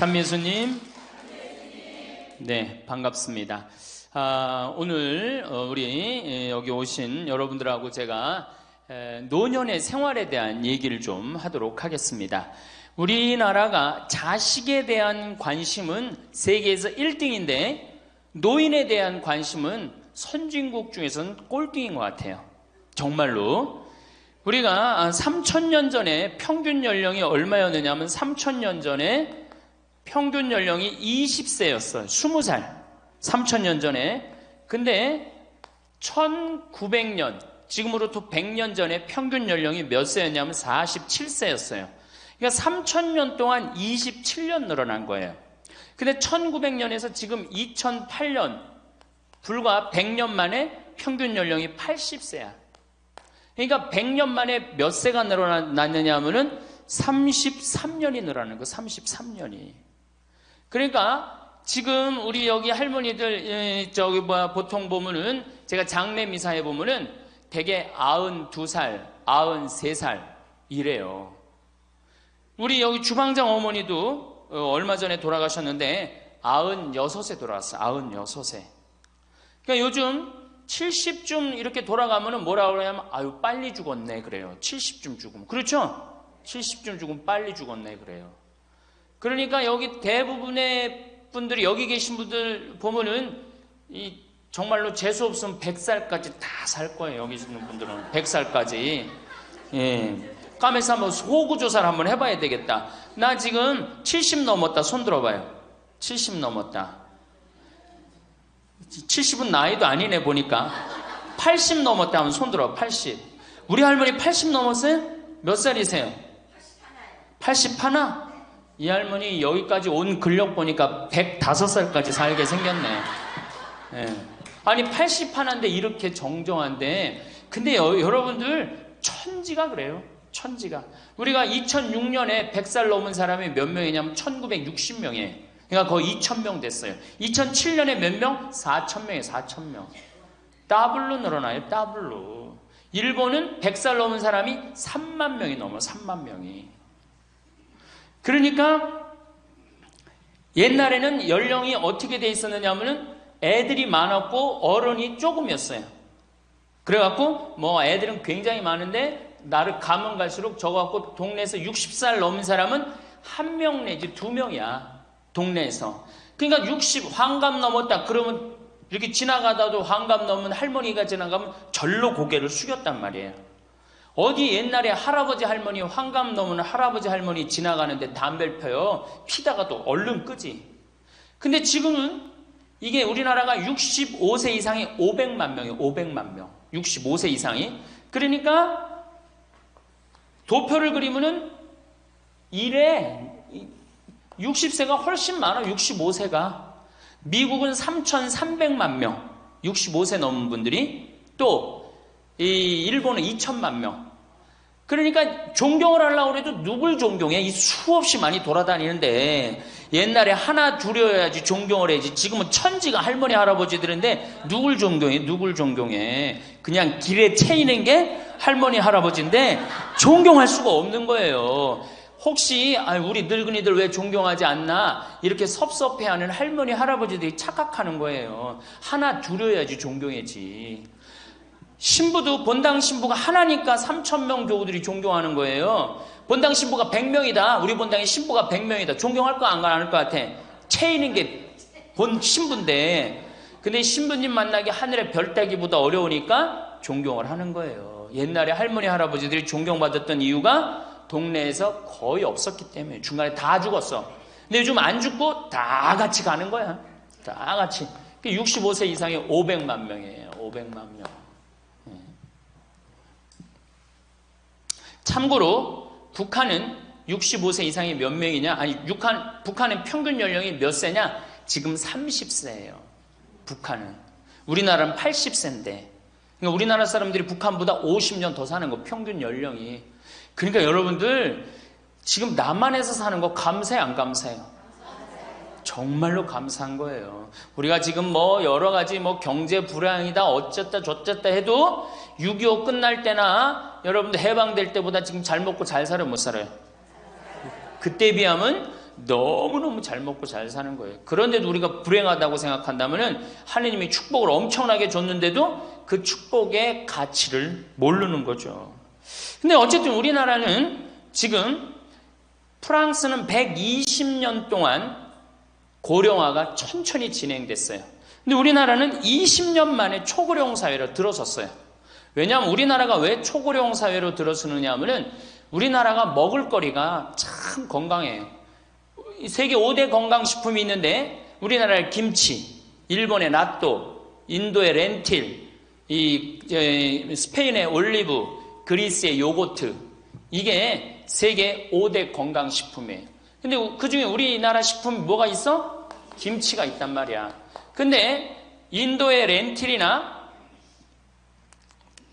찬민수님, 네, 반갑습니다. 오늘 우리 여기 오신 여러분들하고 제가 노년의 생활에 대한 얘기를 좀 하도록 하겠습니다. 우리나라가 자식에 대한 관심은 세계에서 1등인데 노인에 대한 관심은 선진국 중에서는 꼴등인 것 같아요. 정말로. 우리가 3,000년 전에 평균 연령이 얼마였느냐 하면 3,000년 전에 평균 연령이 20세였어요. 20살. 3,000년 전에. 근데 1900년, 지금으로부터 100년 전에 평균 연령이 몇 세였냐면 47세였어요. 그러니까 3,000년 동안 27년 늘어난 거예요. 근데 1900년에서 지금 2008년, 불과 100년 만에 평균 연령이 80세야. 그러니까 100년 만에 몇 세가 늘어났느냐 하면은 33년이 늘어나는 거, 33년이. 그러니까 지금 우리 여기 할머니들 보통 보면은 제가 장례 미사에 보면은 대개 92살, 93살 이래요. 우리 여기 주방장 어머니도 얼마 전에 돌아가셨는데 96세 돌아왔어요. 96세. 그러니까 요즘 70쯤 이렇게 돌아가면은 뭐라고 그러냐면 아유 빨리 죽었네 그래요. 70쯤 죽으면. 그렇죠? 70쯤 죽으면 빨리 죽었네 그래요. 그러니까 여기 대부분의 분들이 여기 계신 분들 보면은 정말로 재수 없으면 100살까지 다 살 거예요. 여기 있는 분들은 100살까지. 예. 까매서 한번 호구조사를 한번 해봐야 되겠다. 나 지금 70 넘었다. 손 들어봐요. 70 넘었다. 70은 나이도 아니네 보니까. 80 넘었다 하면 손 들어. 80. 우리 할머니 80 넘었어요? 몇 살이세요? 81? 이 할머니 여기까지 온 근력 보니까 105살까지 살게 생겼네. 네. 아니 81인데 이렇게 정정한데, 근데 여러분들 천지가 그래요. 천지가. 우리가 2006년에 100살 넘은 사람이 몇 명이냐면 1960명이에요. 그러니까 거의 2,000명 됐어요. 2007년에 몇 명? 4,000명이에요. 4,000명. 더블로 늘어나요. 더블로. 일본은 100살 넘은 사람이 3만 명이 넘어요. 3만 명이. 그러니까 옛날에는 연령이 어떻게 돼 있었느냐 하면은 애들이 많았고 어른이 조금이었어요. 그래갖고 뭐 애들은 굉장히 많은데 나를 가면 갈수록 적어갖고 동네에서 60살 넘은 사람은 1명 내지 2명이야. 동네에서. 그러니까 60 환갑 넘었다 그러면 이렇게 지나가다도 환갑 넘은 할머니가 지나가면 절로 고개를 숙였단 말이에요. 어디 옛날에 할아버지 할머니 환갑 넘은 할아버지 할머니 지나가는데 담배를 펴요. 피다가도 얼른 끄지. 근데 지금은 이게 우리나라가 65세 이상이 500만 명이에요. 500만 명. 65세 이상이. 그러니까 도표를 그리면은 이래 60세가 훨씬 많아. 65세가. 미국은 3,300만 명. 65세 넘은 분들이. 또 일본은 2,000만 명. 그러니까 존경을 하려고 해도 누굴 존경해? 이 수없이 많이 돌아다니는데 옛날에 하나 둘이어야지 존경을 해야지. 지금은 천지가 할머니 할아버지들인데 누굴 존경해? 누굴 존경해? 그냥 길에 채이는 게 할머니 할아버지인데 존경할 수가 없는 거예요. 혹시 우리 늙은이들 왜 존경하지 않나 이렇게 섭섭해하는 할머니 할아버지들이 착각하는 거예요. 하나 둘이어야지 존경해지. 신부도 본당 신부가 하나니까 3,000명 교우들이 존경하는 거예요. 본당 신부가 100명이다. 우리 본당에 신부가 100명이다. 존경할 거 안 할 것 같아. 채이는 게 본 신부인데, 근데 신부님 만나기 하늘의 별 따기보다 어려우니까 존경을 하는 거예요. 옛날에 할머니 할아버지들이 존경받았던 이유가 동네에서 거의 없었기 때문에. 중간에 다 죽었어. 근데 요즘 안 죽고 다 같이 가는 거야. 다 같이. 65세 이상이 500만 명이에요. 500만 명. 참고로 북한은 65세 이상이 몇 명이냐? 아니 북한은 평균 연령이 몇 세냐? 지금 30세예요. 북한은. 우리나라는 80세인데. 그러니까 우리나라 사람들이 북한보다 50년 더 사는 거 평균 연령이. 그러니까 여러분들 지금 남한에서 사는 거 감사해 안 감사해요? 정말로 감사한 거예요. 우리가 지금 뭐 여러 가지 뭐 경제 불황이다 어쨌다 저쨌다 해도 6.25 끝날 때나 여러분들 해방될 때보다 지금 잘 먹고 잘 살아요 못 살아요? 그때에 비하면 너무너무 잘 먹고 잘 사는 거예요. 그런데도 우리가 불행하다고 생각한다면은 하느님이 축복을 엄청나게 줬는데도 그 축복의 가치를 모르는 거죠. 근데 어쨌든 우리나라는 지금 프랑스는 120년 동안 고령화가 천천히 진행됐어요. 근데 우리나라는 20년 만에 초고령 사회로 들어섰어요. 왜냐하면 우리나라가 왜 초고령 사회로 들어서느냐 하면은 우리나라가 먹을거리가 참 건강해요. 세계 5대 건강식품이 있는데 우리나라의 김치, 일본의 나또, 인도의 렌틸, 스페인의 올리브, 그리스의 요거트, 이게 세계 5대 건강식품이에요. 근데 그 중에 우리나라 식품이 뭐가 있어? 김치가 있단 말이야. 근데 인도의 렌틸이나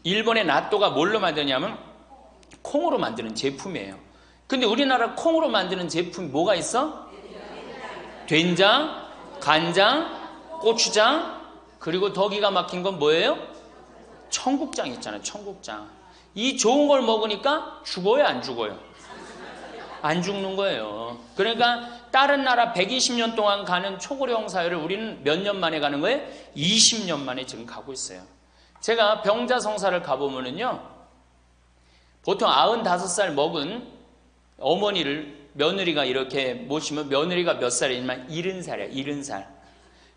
일본의 나또가 뭘로 만드냐면 콩으로 만드는 제품이에요. 근데 우리나라 콩으로 만드는 제품이 뭐가 있어? 된장, 간장, 고추장, 그리고 더 기가 막힌 건 뭐예요? 청국장 있잖아요. 청국장. 이 좋은 걸 먹으니까 죽어요, 안 죽어요? 안 죽는 거예요. 그러니까 다른 나라 120년 동안 가는 초고령 사회를 우리는 몇 년 만에 가는 거예요? 20년 만에 지금 가고 있어요. 제가 병자성사를 가보면은요, 보통 95살 먹은 어머니를 며느리가 이렇게 모시면 며느리가 몇 살이냐면 70살이야, 70살.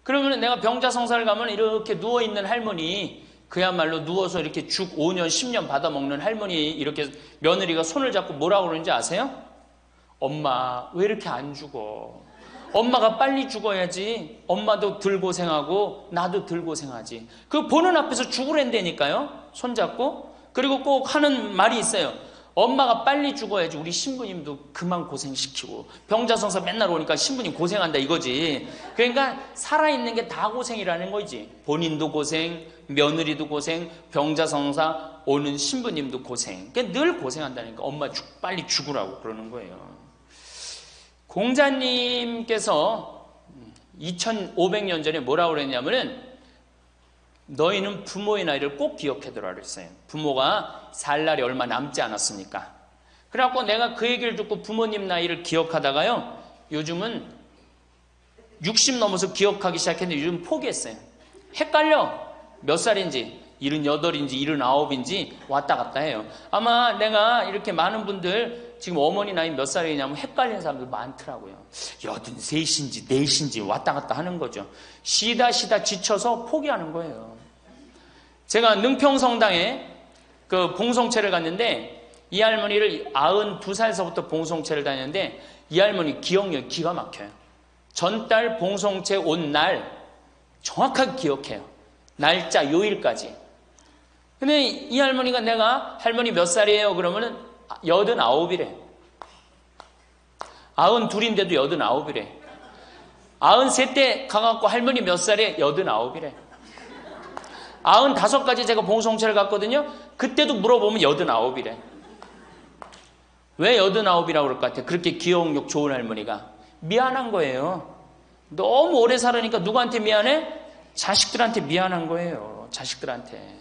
그러면 내가 병자성사를 가면 이렇게 누워있는 할머니, 그야말로 누워서 이렇게 죽 5년, 10년 받아먹는 할머니, 이렇게 며느리가 손을 잡고 뭐라고 그러는지 아세요? 엄마, 왜 이렇게 안 죽어? 엄마가 빨리 죽어야지. 엄마도 덜 고생하고 나도 덜 고생하지. 그 보는 앞에서 죽으랜다니까요. 손잡고. 그리고 꼭 하는 말이 있어요. 엄마가 빨리 죽어야지 우리 신부님도 그만 고생시키고. 병자성사 맨날 오니까 신부님 고생한다 이거지. 그러니까 살아있는 게 다 고생이라는 거지. 본인도 고생, 며느리도 고생, 병자성사 오는 신부님도 고생. 그러니까 늘 고생한다니까. 엄마 빨리 죽으라고 그러는 거예요. 공자님께서 2500년 전에 뭐라고 그랬냐면은 너희는 부모의 나이를 꼭 기억해두라 그랬어요. 부모가 살 날이 얼마 남지 않았으니까. 그래갖고 내가 그 얘기를 듣고 부모님 나이를 기억하다가요, 요즘은 60 넘어서 기억하기 시작했는데 요즘 포기했어요. 헷갈려. 몇 살인지, 78인지 79인지 왔다 갔다 해요. 아마 내가 이렇게 많은 분들 지금 어머니 나이 몇 살이냐면 헷갈리는 사람들 많더라고요. 83인지 4인지 왔다 갔다 하는 거죠. 쉬다 지쳐서 포기하는 거예요. 제가 능평성당에 그 봉송체를 갔는데 이 할머니를 92살서부터 봉송체를 다녔는데 이 할머니 기억력이 기가 막혀요. 전달 봉송체 온 날 정확하게 기억해요. 날짜 요일까지. 근데 이 할머니가 내가 할머니 몇 살이에요? 그러면은 89이래. 92인데도 89이래. 93때 가갖고 할머니 몇 살에 89이래. 95까지 제가 봉송체를 갔거든요. 그때도 물어보면 89이래. 왜 89이라고 그럴 것 같아요? 그렇게 기억력 좋은 할머니가. 미안한 거예요. 너무 오래 살으니까 누구한테 미안해? 자식들한테 미안한 거예요. 자식들한테.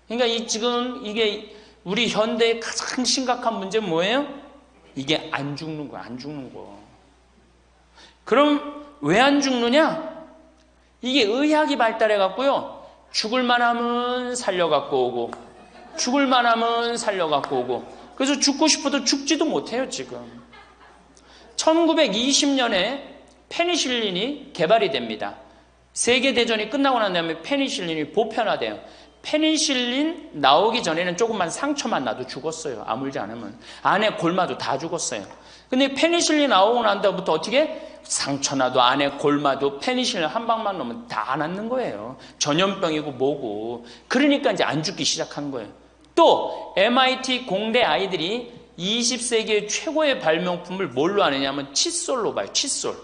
그러니까 지금 이게 우리 현대의 가장 심각한 문제는 뭐예요? 이게 안 죽는 거야. 안 죽는 거. 그럼 왜 안 죽느냐? 이게 의학이 발달해 갖고요. 죽을 만하면 살려갖고 오고 죽을 만하면 살려갖고 오고 그래서 죽고 싶어도 죽지도 못해요. 지금 1920년에 페니실린이 개발이 됩니다. 세계대전이 끝나고 난 다음에 페니실린이 보편화돼요. 페니실린 나오기 전에는 조금만 상처만 나도 죽었어요. 아물지 않으면. 안에 골마도 다 죽었어요. 근데 페니실린 나오고 난 다음부터 어떻게? 상처 나도 안에 골마도 페니실린 한 방만 넣으면 다 낫는 거예요. 전염병이고 뭐고. 그러니까 이제 안 죽기 시작한 거예요. 또 MIT 공대 아이들이 20세기의 최고의 발명품을 뭘로 아느냐면 칫솔로 봐요. 칫솔.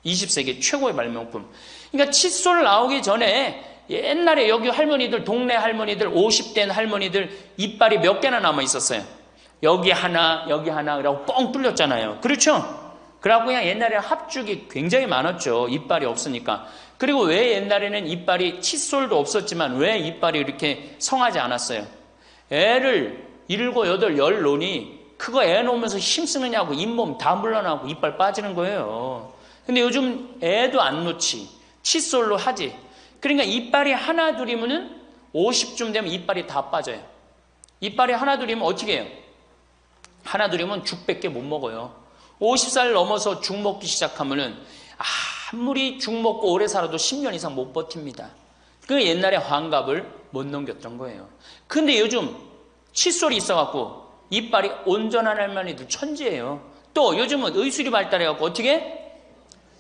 20세기 최고의 발명품. 그러니까 칫솔 나오기 전에 옛날에 여기 할머니들, 동네 할머니들, 50된 할머니들 이빨이 몇 개나 남아 있었어요. 여기 하나, 그러고 뻥 뚫렸잖아요. 그렇죠? 그래갖고 그냥 옛날에 합죽이 굉장히 많았죠. 이빨이 없으니까. 그리고 왜 옛날에는 이빨이 칫솔도 없었지만 왜 이빨이 이렇게 성하지 않았어요? 애를 7, 8, 10 놓으니 그거 애 놓으면서 힘쓰느냐고 잇몸 다 물러나고 이빨 빠지는 거예요. 근데 요즘 애도 안 놓지. 칫솔로 하지. 그러니까 이빨이 하나 둘이면은 50쯤 되면 이빨이 다 빠져요. 이빨이 하나 둘이면 어떻게 해요? 하나 둘이면 죽밖에 못 먹어요. 50살 넘어서 죽 먹기 시작하면은 아무리 죽 먹고 오래 살아도 10년 이상 못 버팁니다. 그 옛날에 환갑을 못 넘겼던 거예요. 근데 요즘 칫솔이 있어갖고 이빨이 온전한 할머니들 천지예요. 또 요즘은 의술이 발달해갖고 어떻게?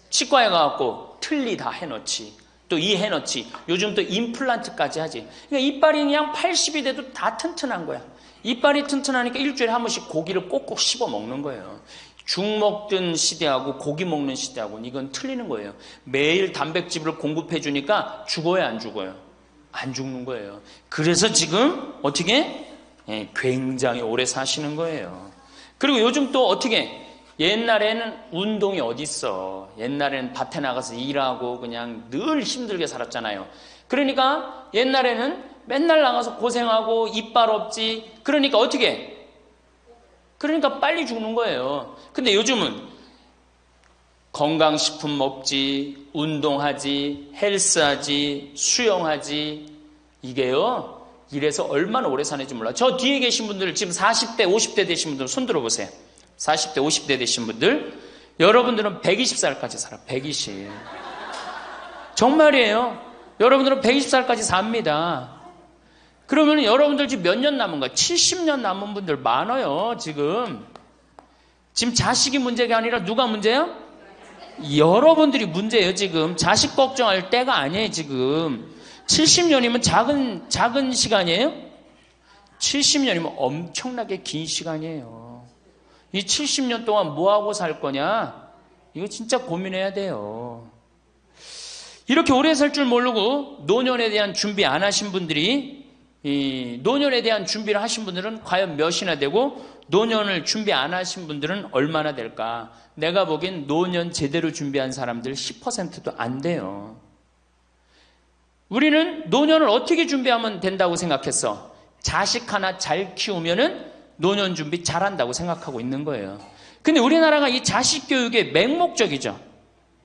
치과에 가갖고 틀니 다 해놓지. 또 이 해놓지. 요즘 또 임플란트까지 하지. 그러니까 이빨이 그냥 80이 돼도 다 튼튼한 거야. 이빨이 튼튼하니까 일주일에 한 번씩 고기를 꼭꼭 씹어 먹는 거예요. 죽 먹던 시대하고 고기 먹는 시대하고는 이건 틀리는 거예요. 매일 단백질을 공급해 주니까 죽어요, 안 죽어요? 안 죽는 거예요. 그래서 지금 어떻게? 굉장히 오래 사시는 거예요. 그리고 요즘 또 어떻게? 옛날에는 운동이 어딨어. 옛날에는 밭에 나가서 일하고 그냥 늘 힘들게 살았잖아요. 그러니까 옛날에는 맨날 나가서 고생하고 이빨 없지. 그러니까 어떻게? 그러니까 빨리 죽는 거예요. 근데 요즘은 건강식품 먹지, 운동하지, 헬스하지, 수영하지. 이게요, 이래서 얼마나 오래 사는지 몰라. 저 뒤에 계신 분들, 지금 40대, 50대 되신 분들 손 들어보세요. 40대, 50대 되신 분들, 여러분들은 120살까지 살아. 120. 정말이에요. 여러분들은 120살까지 삽니다. 그러면 여러분들 지금 몇 년 남은 거야? 70년 남은 분들 많아요, 지금. 지금 자식이 문제가 아니라 누가 문제예요? 여러분들이 문제예요, 지금. 자식 걱정할 때가 아니에요, 지금. 70년이면 작은 시간이에요? 70년이면 엄청나게 긴 시간이에요. 이 70년 동안 뭐하고 살 거냐? 이거 진짜 고민해야 돼요. 이렇게 오래 살 줄 모르고 노년에 대한 준비 안 하신 분들이, 이 노년에 대한 준비를 하신 분들은 과연 몇이나 되고, 노년을 준비 안 하신 분들은 얼마나 될까? 내가 보기엔 노년 제대로 준비한 사람들 10%도 안 돼요. 우리는 노년을 어떻게 준비하면 된다고 생각했어? 자식 하나 잘 키우면은 노년 준비 잘한다고 생각하고 있는 거예요. 근데 우리나라가 이 자식 교육에 맹목적이죠.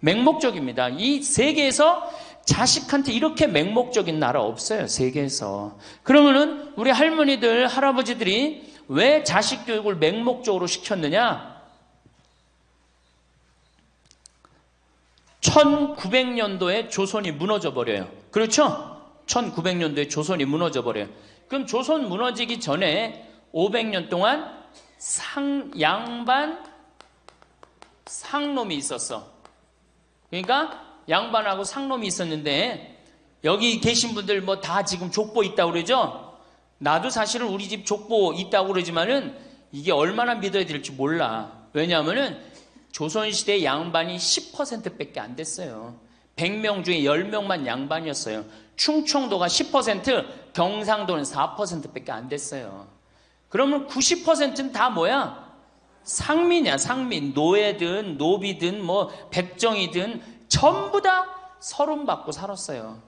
맹목적입니다. 이 세계에서 자식한테 이렇게 맹목적인 나라 없어요. 세계에서. 그러면은 우리 할머니들, 할아버지들이 왜 자식 교육을 맹목적으로 시켰느냐? 1900년도에 조선이 무너져 버려요. 그렇죠? 1900년도에 조선이 무너져 버려요. 그럼 조선 무너지기 전에 500년 동안 양반 상놈이 있었어. 그러니까 양반하고 상놈이 있었는데, 여기 계신 분들 뭐 다 지금 족보 있다고 그러죠? 나도 사실은 우리 집 족보 있다고 그러지만은 이게 얼마나 믿어야 될지 몰라. 왜냐하면은 조선시대 양반이 10%밖에 안 됐어요. 100명 중에 10명만 양반이었어요. 충청도가 10%, 경상도는 4%밖에 안 됐어요. 그러면 90%는 다 뭐야? 상민이야, 상민. 노예든 노비든 뭐 백정이든 전부 다 서름 받고 살았어요.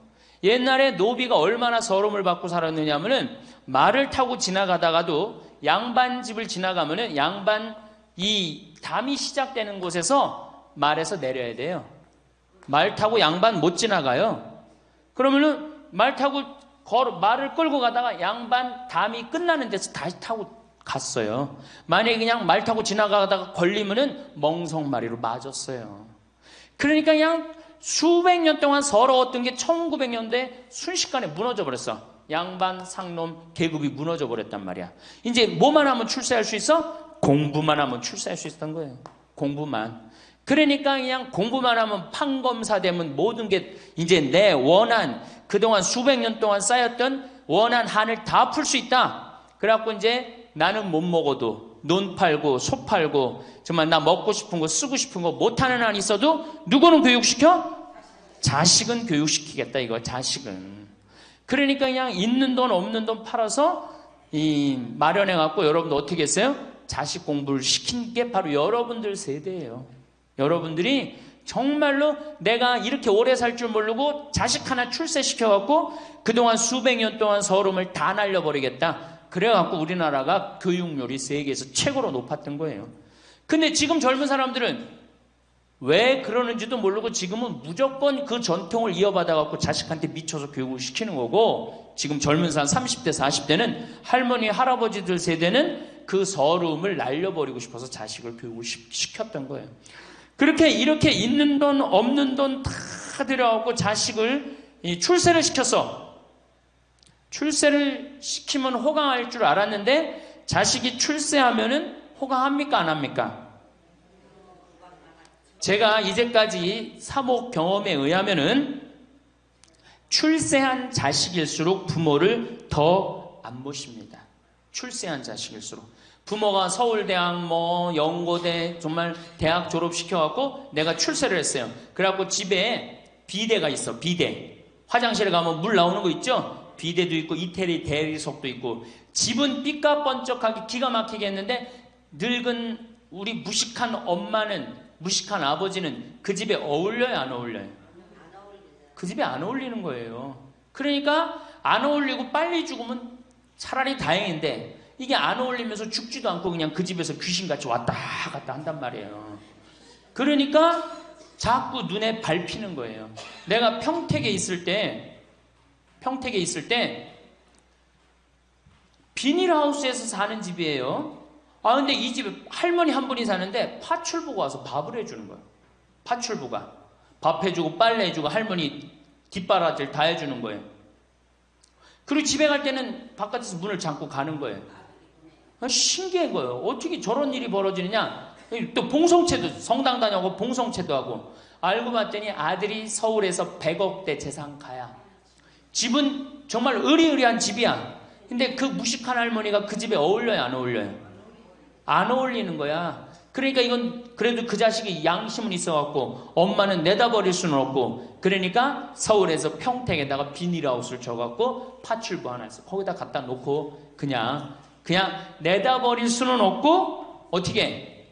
옛날에 노비가 얼마나 서름을 받고 살았느냐면은 말을 타고 지나가다가도 양반 집을 지나가면은 양반 이 담이 시작되는 곳에서 말에서 내려야 돼요. 말 타고 양반 못 지나가요. 그러면은 말을 끌고 가다가 양반 담이 끝나는 데서 다시 타고 갔어요. 만약에 그냥 말 타고 지나가다가 걸리면은 멍석마리로 맞았어요. 그러니까 그냥 수백 년 동안 서러웠던 게 1900년대에 순식간에 무너져 버렸어. 양반, 상놈, 계급이 무너져 버렸단 말이야. 이제 뭐만 하면 출세할 수 있어? 공부만 하면 출세할 수 있었던 거예요. 공부만. 그러니까 그냥 공부만 하면 판검사 되면 모든 게 이제 내 원한, 그동안 수백 년 동안 쌓였던 원한 한을 다 풀 수 있다. 그래갖고 이제 나는 못 먹어도 논 팔고 소 팔고 정말 나 먹고 싶은 거 쓰고 싶은 거 못하는 한 있어도 누구는 교육시켜? 자식은 교육시키겠다 이거. 자식은. 그러니까 그냥 있는 돈 없는 돈 팔아서 마련해갖고 여러분들 어떻게 했어요? 자식 공부를 시킨 게 바로 여러분들 세대예요. 여러분들이 정말로 내가 이렇게 오래 살 줄 모르고 자식 하나 출세시켜갖고 그동안 수백 년 동안 서름을 다 날려버리겠다. 그래갖고 우리나라가 교육률이 세계에서 최고로 높았던 거예요. 근데 지금 젊은 사람들은 왜 그러는지도 모르고 지금은 무조건 그 전통을 이어받아갖고 자식한테 미쳐서 교육을 시키는 거고, 지금 젊은 사람 30대 40대는 할머니 할아버지들 세대는 그 서러움을 날려버리고 싶어서 자식을 교육을 시켰던 거예요. 그렇게 이렇게 있는 돈 없는 돈 다 들여갖고 자식을 출세를 시켰어. 출세를 시키면 호강할 줄 알았는데 자식이 출세하면은 호강합니까 안 합니까? 제가 이제까지 사목 경험에 의하면은 출세한 자식일수록 부모를 더 안 모십니다. 출세한 자식일수록. 부모가 서울대학 연고대 정말 대학 졸업시켜갖고 내가 출세를 했어요. 그래갖고 집에 비데가 있어. 비데. 화장실에 가면 물 나오는 거 있죠? 비데도 있고 이태리 대리석도 있고. 집은 삐까번쩍하게 기가 막히게 했는데 늙은 우리 무식한 엄마는, 무식한 아버지는 그 집에 어울려요 안 어울려요? 그 집에 안 어울리는 거예요. 그러니까 안 어울리고 빨리 죽으면 차라리 다행인데 이게 안 어울리면서 죽지도 않고 그냥 그 집에서 귀신같이 왔다 갔다 한단 말이에요. 그러니까 자꾸 눈에 밟히는 거예요. 내가 평택에 있을 때 비닐하우스에서 사는 집이에요. 근데 이 집에 할머니 한 분이 사는데 파출부가 와서 밥을 해주는 거예요. 파출부가 밥 해주고 빨래 해주고 할머니 뒷바라지를 다 해주는 거예요. 그리고 집에 갈 때는 바깥에서 문을 잠고 가는 거예요. 신기한 거예요. 어떻게 저런 일이 벌어지느냐. 또 봉송체도, 성당 다녀오고 봉송체도 하고. 알고 봤더니 아들이 서울에서 100억대 재산가야. 집은 정말 으리으리한 집이야. 근데 그 무식한 할머니가 그 집에 어울려요 안 어울려요? 안 어울리는 거야. 그러니까 이건 그래도 그 자식이 양심은 있어갖고 엄마는 내다버릴 수는 없고, 그러니까 서울에서 평택에다가 비닐하우스를 줘갖고 파출부 하나 있어. 거기다 갖다 놓고 그냥 내다버릴 수는 없고 어떻게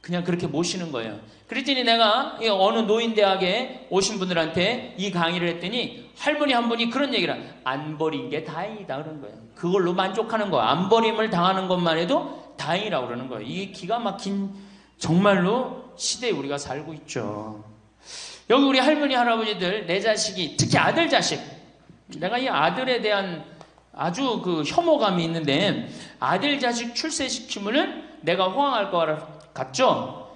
그냥 그렇게 모시는 거예요. 그랬더니 내가 어느 노인대학에 오신 분들한테 이 강의를 했더니 할머니 한 분이 그런 얘기를 안 버린 게 다행이다 그러는 거예요. 그걸로 만족하는 거예요. 안 버림을 당하는 것만 해도 다행이라고 그러는 거예요. 이게 기가 막힌 정말로 시대에 우리가 살고 있죠. 여기 우리 할머니 할아버지들 내 자식이, 특히 아들 자식, 내가 이 아들에 대한 아주 그 혐오감이 있는데, 아들 자식 출세시키면은 내가 호강할 것 같죠?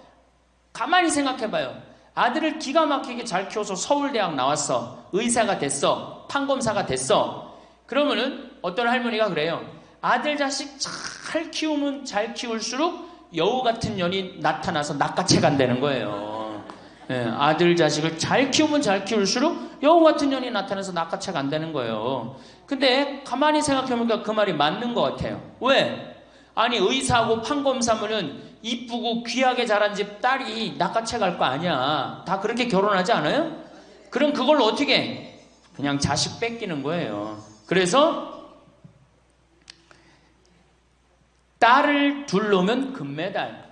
가만히 생각해봐요. 아들을 기가 막히게 잘 키워서 서울대학 나왔어. 의사가 됐어. 판검사가 됐어. 그러면은 어떤 할머니가 그래요. 아들 자식 잘 키우면 잘 키울수록 여우 같은 년이 나타나서 낚아채 간다는 거예요. 아들 자식을 잘 키우면 잘 키울수록 여우 같은 년이 나타나서 낚아채 간다는 거예요. 근데 가만히 생각해보니까 그 말이 맞는 것 같아요. 왜? 아니 의사하고 판검사면은 이쁘고 귀하게 자란 집 딸이 낚아채 갈 거 아니야. 다 그렇게 결혼하지 않아요? 그럼 그걸 어떻게 해? 그냥 자식 뺏기는 거예요. 그래서 딸을 둘 놓으면 금메달,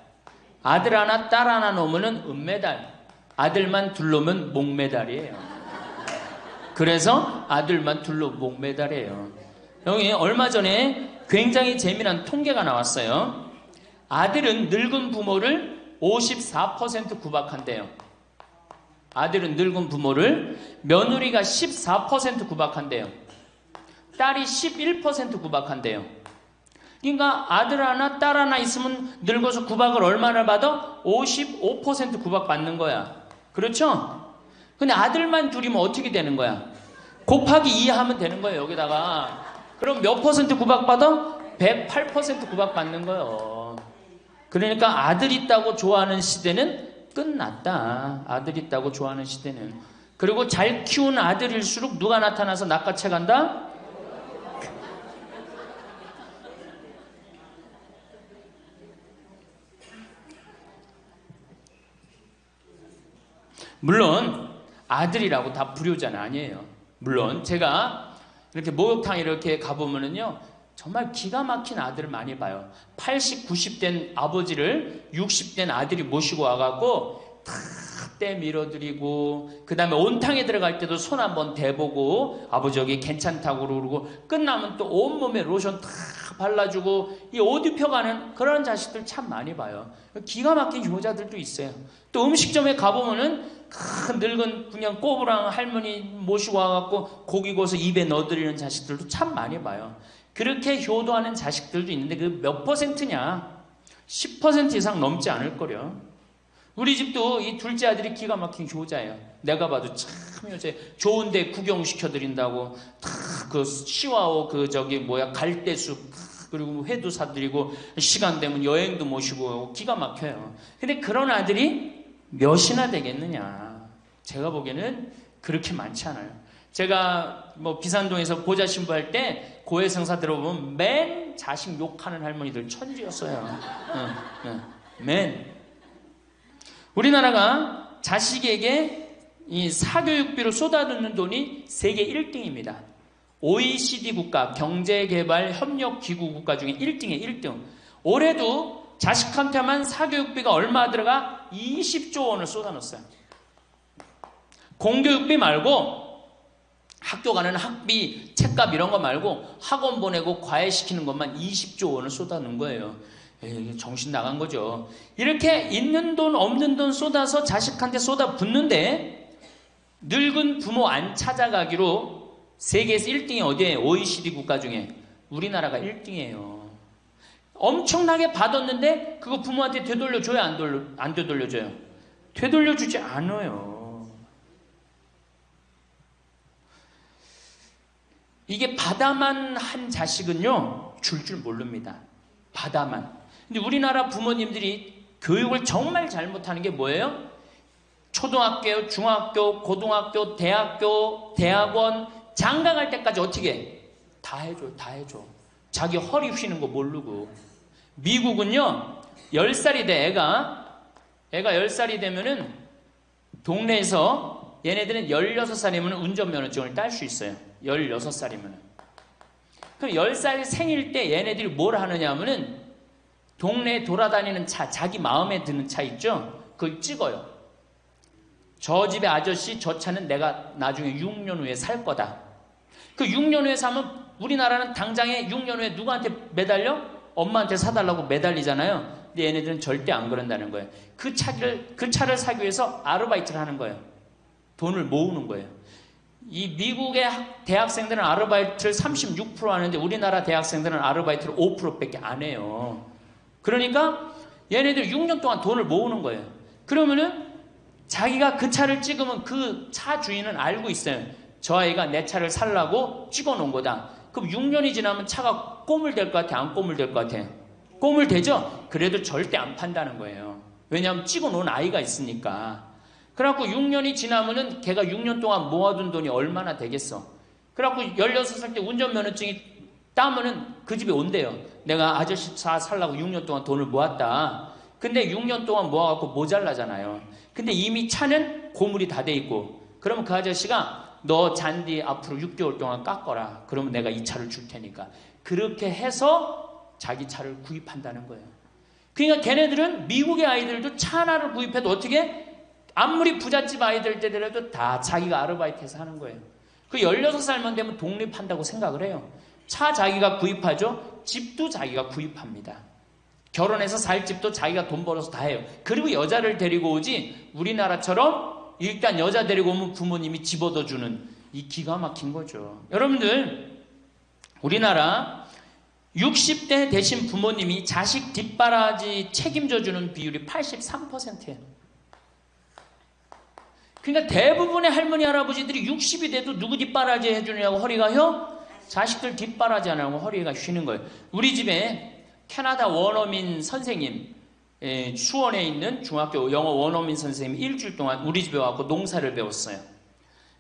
아들 하나 딸 하나 놓으면 은메달, 아들만 둘 놓으면 목메달이에요. 그래서 아들만 둘 놓으면 목메달이에요. 여기 얼마 전에 굉장히 재미난 통계가 나왔어요. 아들은 늙은 부모를 54% 구박한대요. 아들은 늙은 부모를, 며느리가 14% 구박한대요. 딸이 11% 구박한대요. 그러니까 아들 하나 딸 하나 있으면 늙어서 구박을 얼마나 받아? 55% 구박 받는 거야. 그렇죠? 근데 아들만 둘이면 어떻게 되는 거야? 곱하기 2 하면 되는 거예요. 여기다가. 그럼 몇 퍼센트 구박 받아? 108% 구박 받는 거예요. 그러니까 아들 있다고 좋아하는 시대는 끝났다. 아들 있다고 좋아하는 시대는. 그리고 잘 키운 아들일수록 누가 나타나서 낚아채 간다? 물론 아들이라고 다 불효자는 아니에요. 물론 제가 이렇게 목욕탕 이렇게 가보면은요 정말 기가 막힌 아들을 많이 봐요. 80, 90된 아버지를 60된 아들이 모시고 와갖고 때 밀어드리고, 그 다음에 온탕에 들어갈 때도 손 한번 대보고, 아버지 여기 괜찮다고 그러고, 끝나면 또 온몸에 로션 탁 발라주고, 이 옷 입혀가는 그런 자식들 참 많이 봐요. 기가 막힌 효자들도 있어요. 또 음식점에 가보면은 큰 늙은 그냥 꼬부랑 할머니 모시고 와갖고 고기 구워서 입에 넣어드리는 자식들도 참 많이 봐요. 그렇게 효도하는 자식들도 있는데 그 몇 퍼센트냐? 10% 이상 넘지 않을 거려. 우리 집도 이 둘째 아들이 기가 막힌 효자예요. 내가 봐도 참 효자예요. 좋은데 구경시켜드린다고 그 시와오 갈대숲 그리고 회도 사드리고 시간 되면 여행도 모시고 기가 막혀요. 근데 그런 아들이 몇이나 되겠느냐? 제가 보기에는 그렇게 많지 않아요. 제가 비산동에서 보좌 신부할 때 고해성사 들어보면 맨 자식 욕하는 할머니들 천지였어요. 맨. 우리나라가 자식에게 이 사교육비로 쏟아붓는 돈이 세계 1등입니다. OECD 국가, 경제개발협력기구 국가 중에 1등이에요. 1등. 올해도 자식한테만 사교육비가 얼마 들어가? 20조 원을 쏟아넣었어요. 공교육비 말고 학교 가는 학비, 책값 이런 거 말고 학원 보내고 과외시키는 것만 20조 원을 쏟아넣은 거예요. 정신 나간 거죠. 이렇게 있는 돈 없는 돈 쏟아서 자식한테 쏟아붓는데 늙은 부모 안 찾아가기로 세계에서 1등이 어디예요? OECD 국가 중에 우리나라가 1등이에요. 엄청나게 받았는데 그거 부모한테 되돌려줘요? 안 되돌려줘요? 되돌려주지 않아요. 이게 받아만 한 자식은요 줄 모릅니다. 받아만. 근데 우리나라 부모님들이 교육을 정말 잘못하는 게 뭐예요? 초등학교, 중학교, 고등학교, 대학교, 대학원, 장가 갈 때까지 어떻게 해? 다 해줘. 자기 허리 휘는 거 모르고. 미국은요 10살이 돼 애가 10살이 되면은 동네에서 얘네들은 16살이면 운전면허증을 딸 수 있어요. 16살이면. 그럼 10살 생일 때 얘네들이 뭘 하느냐 하면은 동네에 돌아다니는 차, 자기 마음에 드는 차 있죠? 그걸 찍어요. 저 집의 아저씨 저 차는 내가 나중에 6년 후에 살 거다. 그 6년 후에 사면 우리나라는 당장에 6년 후에 누구한테 매달려? 엄마한테 사달라고 매달리잖아요. 근데 얘네들은 절대 안 그런다는 거예요. 그 차를 사기 위해서 아르바이트를 하는 거예요. 돈을 모으는 거예요. 이 미국의 대학생들은 아르바이트를 36% 하는데 우리나라 대학생들은 아르바이트를 5%밖에 안 해요. 그러니까 얘네들 6년 동안 돈을 모으는 거예요. 그러면은 자기가 그 차를 찍으면 그 차 주인은 알고 있어요. 저 아이가 내 차를 살라고 찍어 놓은 거다. 그럼 6년이 지나면 차가 꼬물될 것 같아? 안 꼬물될 것 같아? 꼬물되죠? 그래도 절대 안 판다는 거예요. 왜냐하면 찍어 놓은 아이가 있으니까. 그래갖고 6년이 지나면은 걔가 6년 동안 모아둔 돈이 얼마나 되겠어. 그래갖고 16살 때 운전면허증이 따면은 그 집에 온대요. 내가 아저씨 차 살라고 6년 동안 돈을 모았다. 근데 6년 동안 모아갖고 모자라잖아요. 근데 이미 차는 고물이 다 돼 있고, 그러면 그 아저씨가 너 잔디 앞으로 6개월 동안 깎어라. 그러면 내가 이 차를 줄 테니까. 그렇게 해서 자기 차를 구입한다는 거예요. 그러니까 걔네들은 미국의 아이들도 차 하나를 구입해도 어떻게? 아무리 부잣집 아이들 때더라도 다 자기가 아르바이트해서 하는 거예요. 그 16살만 되면 독립한다고 생각을 해요. 차 자기가 구입하죠. 집도 자기가 구입합니다. 결혼해서 살 집도 자기가 돈 벌어서 다 해요. 그리고 여자를 데리고 오지 우리나라처럼 일단 여자 데리고 오면 부모님이 집 얻어주는 이 기가 막힌 거죠. 여러분들 우리나라 60대 되신 부모님이 자식 뒷바라지 책임져주는 비율이 83%예요. 그러니까 대부분의 할머니 할아버지들이 60이 돼도 누구 뒷바라지 해주느냐고 허리가 혀? 자식들 뒷바라지 안 하고 허리가 휘는 거예요. 우리 집에 캐나다 원어민 선생님, 수원에 있는 중학교 영어 원어민 선생님이 일주일 동안 우리 집에 와서 농사를 배웠어요.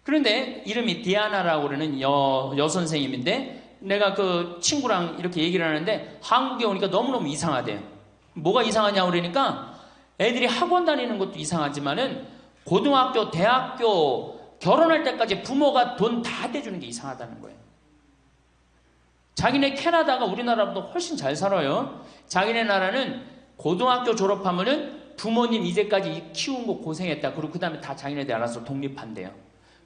그런데 이름이 디아나라고 그러는 여선생님인데 내가 그 친구랑 이렇게 얘기를 하는데 한국에 오니까 너무너무 이상하대요. 뭐가 이상하냐고 그러니까 애들이 학원 다니는 것도 이상하지만은 고등학교, 대학교 결혼할 때까지 부모가 돈 다 대주는 게 이상하다는 거예요. 자기네 캐나다가 우리나라보다 훨씬 잘 살아요. 자기네 나라는 고등학교 졸업하면은 부모님 이제까지 키운 거 고생했다. 그리고 그 다음에 다 자기네들 알아서 독립한대요.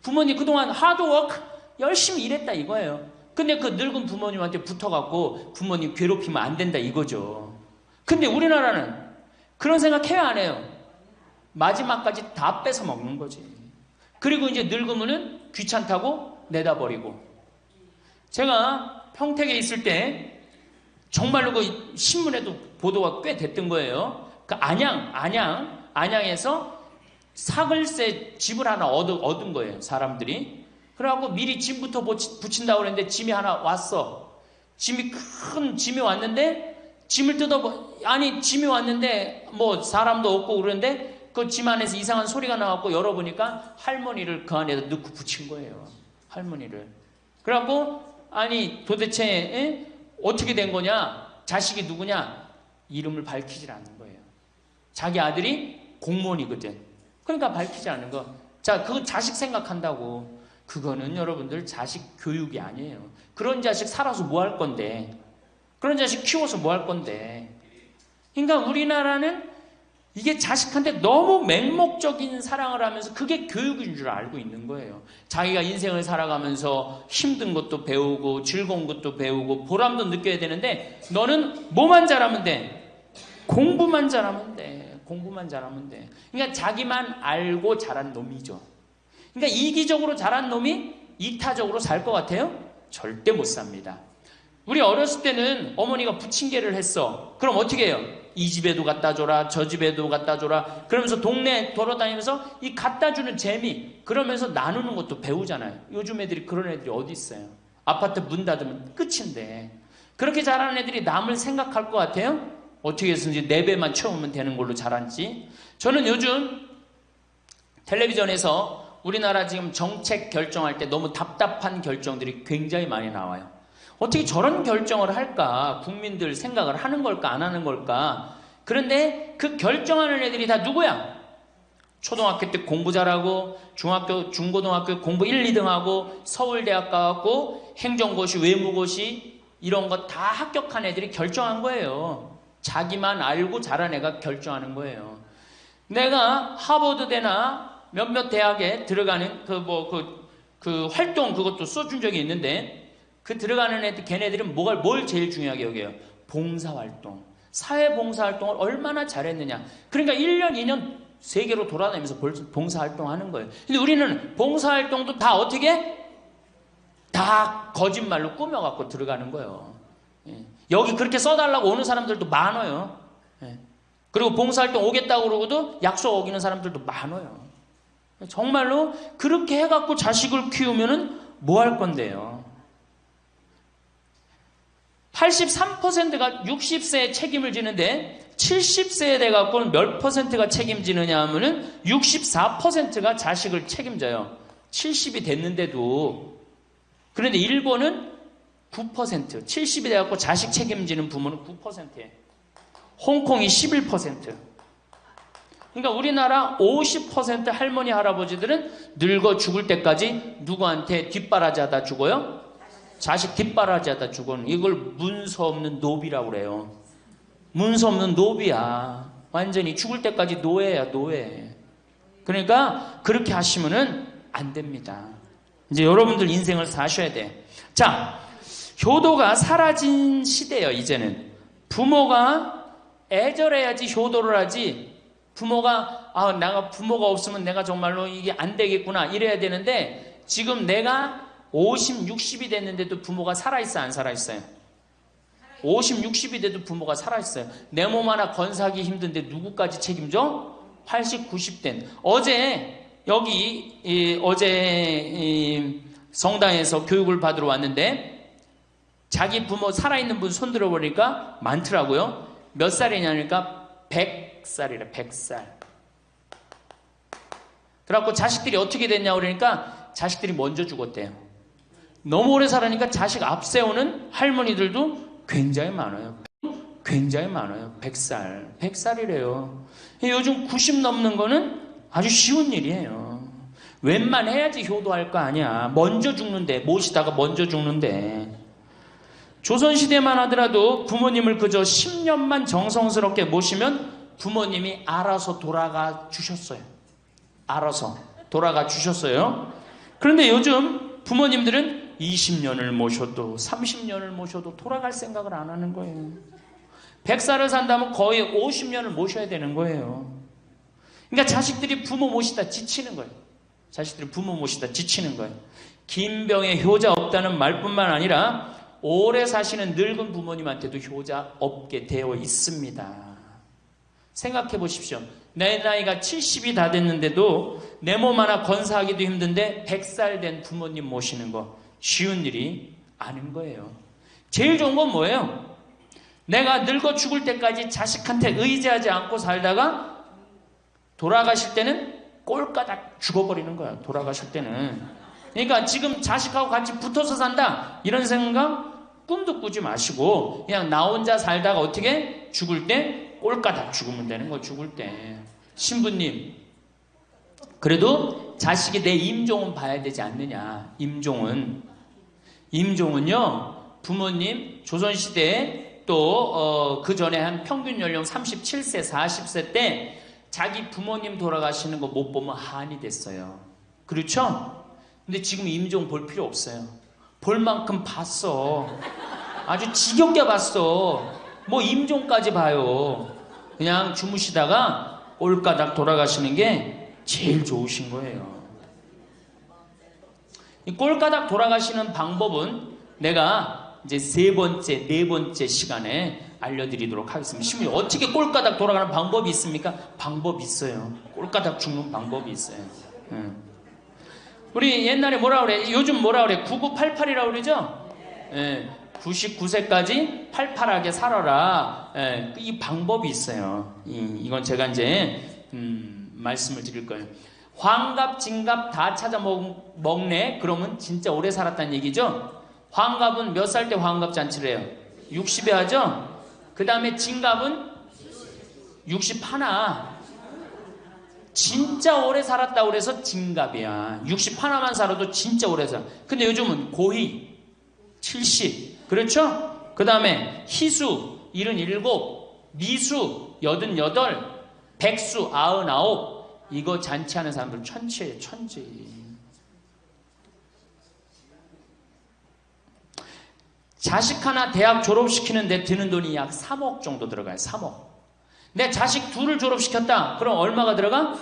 부모님 그동안 하드워크 열심히 일했다 이거예요. 근데 그 늙은 부모님한테 붙어갖고 부모님 괴롭히면 안 된다 이거죠. 근데 우리나라는 그런 생각 해야 안 해요. 마지막까지 다 뺏어 먹는 거지. 그리고 이제 늙으면은 귀찮다고 내다버리고. 제가 평택에 있을 때 정말로 그 신문에도 보도가 꽤 됐던 거예요. 그 안양에서 사글세 집을 하나 얻은 거예요, 사람들이. 그래갖고 미리 짐부터 붙인다고 그랬는데 짐이 하나 왔어. 큰 짐이 왔는데 짐을 짐이 왔는데 뭐 사람도 없고 그러는데 그 짐 안에서 이상한 소리가 나갖고 열어보니까 할머니를 그 안에다 넣고 붙인 거예요. 할머니를. 그래갖고 도대체 어떻게 된 거냐? 자식이 누구냐? 이름을 밝히질 않는 거예요. 자기 아들이 공무원이거든. 그러니까 밝히지 않는 거. 자, 그거 자식 생각한다고. 그거는 여러분들 자식 교육이 아니에요. 그런 자식 살아서 뭐 할 건데. 그런 자식 키워서 뭐 할 건데. 그러니까 우리나라는 이게 자식한테 너무 맹목적인 사랑을 하면서 그게 교육인 줄 알고 있는 거예요. 자기가 인생을 살아가면서 힘든 것도 배우고 즐거운 것도 배우고 보람도 느껴야 되는데 너는 뭐만 잘하면 돼? 공부만 잘하면 돼. 공부만 잘하면 돼. 그러니까 자기만 알고 자란 놈이죠. 그러니까 이기적으로 자란 놈이 이타적으로 살 것 같아요? 절대 못 삽니다. 우리 어렸을 때는 어머니가 부침개를 했어. 그럼 어떻게 해요? 이 집에도 갖다 줘라, 저 집에도 갖다 줘라. 그러면서 동네 돌아다니면서 이 갖다 주는 재미, 그러면서 나누는 것도 배우잖아요. 요즘 애들이 그런 애들이 어디 있어요? 아파트 문 닫으면 끝인데. 그렇게 자라는 애들이 남을 생각할 것 같아요? 어떻게 해서든지 4배만 채우면 되는 걸로 자랐지. 저는 요즘 텔레비전에서 우리나라 지금 정책 결정할 때 너무 답답한 결정들이 굉장히 많이 나와요. 어떻게 저런 결정을 할까? 국민들 생각을 하는 걸까? 안 하는 걸까? 그런데 그 결정하는 애들이 다 누구야? 초등학교 때 공부 잘하고 중학교, 중고등학교 공부 1, 2등 하고 서울대학 가갖고 행정고시, 외무고시 이런 거 다 합격한 애들이 결정한 거예요. 자기만 알고 자란 애가 결정하는 거예요. 내가 하버드대나 몇몇 대학에 들어가는 그 활동 그것도 써준 적이 있는데 그 들어가는 애들, 걔네들은 뭘 제일 중요하게 여겨요? 봉사활동. 사회봉사활동을 얼마나 잘했느냐. 그러니까 1년, 2년 세계로 돌아다니면서 봉사활동 하는 거예요. 근데 우리는 봉사활동도 다 어떻게? 다 거짓말로 꾸며갖고 들어가는 거예요. 여기 그렇게 써달라고 오는 사람들도 많아요. 그리고 봉사활동 오겠다고 그러고도 약속 어기는 사람들도 많아요. 정말로 그렇게 해갖고 자식을 키우면은 뭐 할 건데요? 83%가 60세에 책임을 지는데 70세에 돼갖고는 몇 퍼센트가 책임지느냐 하면은 64%가 자식을 책임져요. 70이 됐는데도. 그런데 일본은 9%, 70이 돼갖고 자식 책임지는 부모는 9%예요. 홍콩이 11%. 그러니까 우리나라 50% 할머니, 할아버지들은 늙어 죽을 때까지 누구한테 뒷바라지하다 죽어요? 자식 뒷바라지하다 죽어는 이걸 문서 없는 노비라고 그래요. 문서 없는 노비야. 완전히 죽을 때까지 노예야, 노예. 그러니까 그렇게 하시면은 안 됩니다. 이제 여러분들 인생을 사셔야 돼. 자, 효도가 사라진 시대예요. 이제는 부모가 애절해야지 효도를 하지. 부모가 내가 부모가 없으면 내가 정말로 이게 안 되겠구나 이래야 되는데 지금 내가 50, 60이 됐는데도 부모가 살아있어요? 안 살아있어요? 50, 60이 돼도 부모가 살아있어요. 내 몸 하나 건사하기 힘든데 누구까지 책임져? 80, 90된. 어제 성당에서 교육을 받으러 왔는데 자기 부모 살아있는 분 손 들어보니까 많더라고요. 몇 살이냐니까 100살이래. 100살. 그래갖고 자식들이 어떻게 됐냐고 그러니까 자식들이 먼저 죽었대요. 너무 오래 살으니까 자식 앞세우는 할머니들도 굉장히 많아요. 굉장히 많아요. 100살. 100살이래요. 요즘 90 넘는 거는 아주 쉬운 일이에요. 웬만해야지 효도할 거 아니야. 먼저 죽는데, 모시다가 먼저 죽는데. 조선시대만 하더라도 부모님을 그저 10년만 정성스럽게 모시면 부모님이 알아서 돌아가 주셨어요. 알아서 돌아가 주셨어요. 그런데 요즘 부모님들은 20년을 모셔도 30년을 모셔도 돌아갈 생각을 안 하는 거예요. 100살을 산다면 거의 50년을 모셔야 되는 거예요. 그러니까 자식들이 부모 모시다 지치는 거예요. 자식들이 부모 모시다 지치는 거예요. 김병에 효자 없다는 말뿐만 아니라 오래 사시는 늙은 부모님한테도 효자 없게 되어 있습니다. 생각해 보십시오. 내 나이가 70이 다 됐는데도 내 몸 하나 건사하기도 힘든데 100살 된 부모님 모시는 거 쉬운 일이 아닌 거예요. 제일 좋은 건 뭐예요? 내가 늙어 죽을 때까지 자식한테 의지하지 않고 살다가 돌아가실 때는 꼴까닥 죽어버리는 거야. 돌아가실 때는. 그러니까 지금 자식하고 같이 붙어서 산다 이런 생각 꿈도 꾸지 마시고 그냥 나 혼자 살다가 어떻게 죽을 때 꼴까닥 죽으면 되는 거. 죽을 때 신부님 그래도 자식이 내 임종은 봐야 되지 않느냐. 임종은요 부모님 조선시대에 또 그 전에 한 평균 연령 37세 40세 때 자기 부모님 돌아가시는 거 못 보면 한이 됐어요. 그렇죠? 근데 지금 임종 볼 필요 없어요. 볼 만큼 봤어. 아주 지겹게 봤어. 뭐 임종까지 봐요. 그냥 주무시다가 꼴까닥 돌아가시는 게 제일 좋으신 거예요. 이 꼴까닥 돌아가시는 방법은 내가 이제 네 번째 시간에 알려드리도록 하겠습니다. 신부님 어떻게 꼴까닥 돌아가는 방법이 있습니까? 방법이 있어요. 꼴까닥 죽는 방법이 있어요. 우리 옛날에 뭐라 그래? 요즘 뭐라 그래? 9988이라고 그러죠? 99세까지 팔팔하게 살아라. 이 방법이 있어요. 이건 제가 이제 말씀을 드릴 거예요. 환갑, 진갑 다 찾아 먹네? 그러면 진짜 오래 살았다는 얘기죠? 환갑은 몇 살 때 환갑 잔치를 해요? 60에 하죠? 그 다음에 진갑은 61. 진짜 오래 살았다고 그래서 진갑이야. 61만 살아도 진짜 오래 살아. 근데 요즘은 고희 70. 그렇죠? 그 다음에 희수 77, 미수 88, 백수 99. 이거 잔치하는 사람들 천치예요. 천치. 자식 하나 대학 졸업시키는데 드는 돈이 약 3억 정도 들어가요. 3억. 내 자식 둘을 졸업시켰다. 그럼 얼마가 들어가?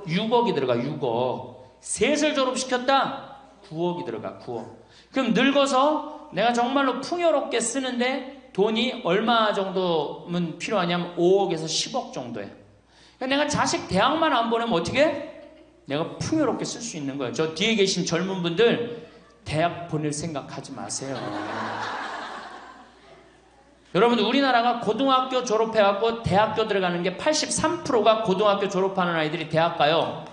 6억이 들어가. 6억. 셋을 졸업시켰다. 9억이 들어가. 9억. 그럼 늙어서 내가 정말로 풍요롭게 쓰는데 돈이 얼마 정도면 필요하냐면 5억에서 10억 정도예요. 그러니까 내가 자식 대학만 안 보내면 어떻게? 내가 풍요롭게 쓸 수 있는 거예요. 저 뒤에 계신 젊은 분들 대학 보낼 생각하지 마세요. 여러분 우리나라가 고등학교 졸업해갖고 대학교 들어가는 게 83%가 고등학교 졸업하는 아이들이 대학 가요.